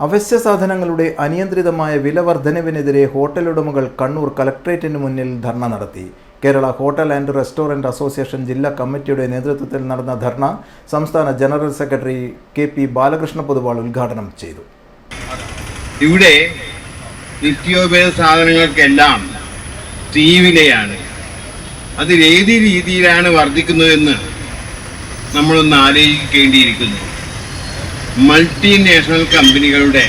അവശ്യ സാധനങ്ങളുടെ അനിയന്ത്രിതമായ വില വർധനവിനെതിരെ ഹോട്ടൽ ഉടമകൾ കണ്ണൂർ കളക്ടറേറ്റിന് മുന്നിൽ ധർണ നടത്തി. Kerala hotel and restaurant association ജില്ലാ കമ്മിറ്റിയുടെ നേതൃത്വത്തിൽ നടന്ന ധർണ സംസ്ഥാന general secretary KP Balakrishna Poduval ഉദ്ഘാടനം ചെയ്തു. ഇവിടെ നിത്യോപയോഗ സാധനങ്ങൾക്കെല്ലാം തീവിലയാണ്. അത് ഏത് രീതിയിലാണ് വർദ്ധിക്കുന്നതെന്ന് നമ്മളൊന്ന് ആലോചിക്കേണ്ടിയിരിക്കുന്നു. മൾട്ടിനാഷണൽ കമ്പനികളുടെ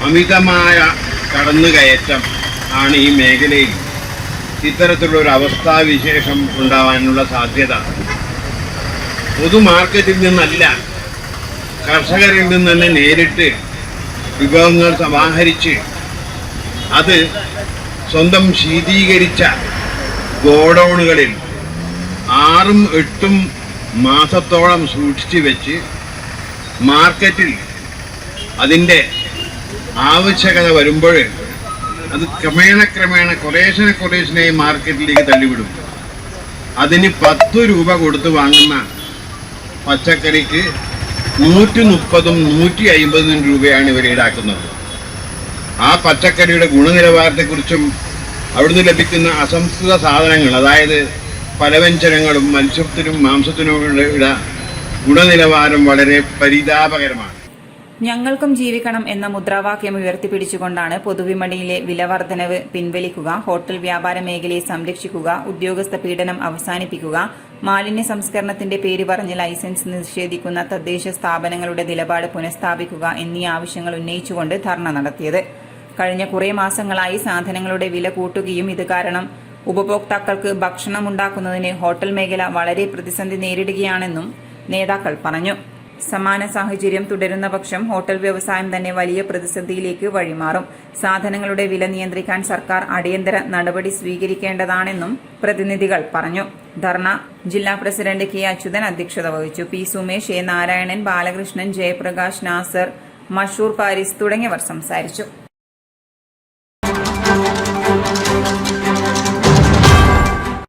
അമിതമായ കടന്നുകയറ്റം ആണ് ഈ മേഖലയിൽ ഇത്തരത്തിലുള്ള ഒരു അവസ്ഥാവിശേഷം ഉണ്ടാവാനുള്ള സാധ്യത. പൊതുമാർക്കറ്റിൽ നിന്നല്ല, കർഷകരിൽ നിന്ന് തന്നെ നേരിട്ട് വിഭവങ്ങൾ സമാഹരിച്ച് അത് സ്വന്തം ശീതീകരിച്ച ഗോഡൌണുകളിൽ 6-8 മാസത്തോളം സൂക്ഷിച്ചു വെച്ച് മാർക്കറ്റിൽ അതിൻ്റെ ആവശ്യകത വരുമ്പോൾ അത് ക്രമേണ കുറേശ്ശനെ മാർക്കറ്റിലേക്ക് തള്ളിവിടും. അതിന് 10 രൂപ കൊടുത്ത് വാങ്ങുന്ന പച്ചക്കറിക്ക് 130-150 രൂപയാണ് ഇവർ ഈടാക്കുന്നത്. ആ പച്ചക്കറിയുടെ ഗുണനിലവാരത്തെക്കുറിച്ചും അവിടുന്ന് ലഭിക്കുന്ന അസംസ്കൃത സാധനങ്ങൾ, അതായത് പലവ്യഞ്ജനങ്ങളും മത്സ്യത്തിനും മാംസത്തിനുമുള്ള ഗുണനിലവാരം വളരെ പരിതാപകരമാണ്. ഞങ്ങൾക്കും ജീവിക്കണം എന്ന മുദ്രാവാക്യം ഉയർത്തിപ്പിടിച്ചുകൊണ്ടാണ് പൊതുവിപണിയിലെ വിലവർദ്ധനവ് പിൻവലിക്കുക, ഹോട്ടൽ വ്യാപാര മേഖലയെ സംരക്ഷിക്കുക, ഉദ്യോഗസ്ഥ പീഡനം അവസാനിപ്പിക്കുക, മാലിന്യ സംസ്കരണത്തിന്റെ പേര് പറഞ്ഞ് ലൈസൻസ് നിഷേധിക്കുന്ന തദ്ദേശ സ്ഥാപനങ്ങളുടെ നിലപാട് പുനഃസ്ഥാപിക്കുക എന്നീ ആവശ്യങ്ങൾ ഉന്നയിച്ചുകൊണ്ട് ധർണ നടത്തിയത്. കഴിഞ്ഞ കുറേ മാസങ്ങളായി സാധനങ്ങളുടെ വില കൂട്ടുകയും ഇത് കാരണം ഉപഭോക്താക്കൾക്ക് ഭക്ഷണമുണ്ടാക്കുന്നതിന് ഹോട്ടൽ മേഖല വളരെ പ്രതിസന്ധി നേരിടുകയാണെന്നും നേതാക്കൾ പറഞ്ഞു. സമാന സാഹചര്യം തുടരുന്ന പക്ഷം ഹോട്ടൽ വ്യവസായം തന്നെ വലിയ പ്രതിസന്ധിയിലേക്ക് വഴിമാറും. സാധനങ്ങളുടെ വില നിയന്ത്രിക്കാൻ സർക്കാർ അടിയന്തര നടപടി സ്വീകരിക്കേണ്ടതാണെന്നും പ്രതിനിധികൾ പറഞ്ഞു. ധർണ ജില്ലാ പ്രസിഡന്റ് K. അച്യുതൻ അധ്യക്ഷത വഹിച്ചു. P. സുമേഷ്, A. നാരായണൻ, ബാലകൃഷ്ണൻ, ജയപ്രകാശ്, നാസർ, മഷൂർ പാരിസ് തുടങ്ങിയവർ സംസാരിച്ചു.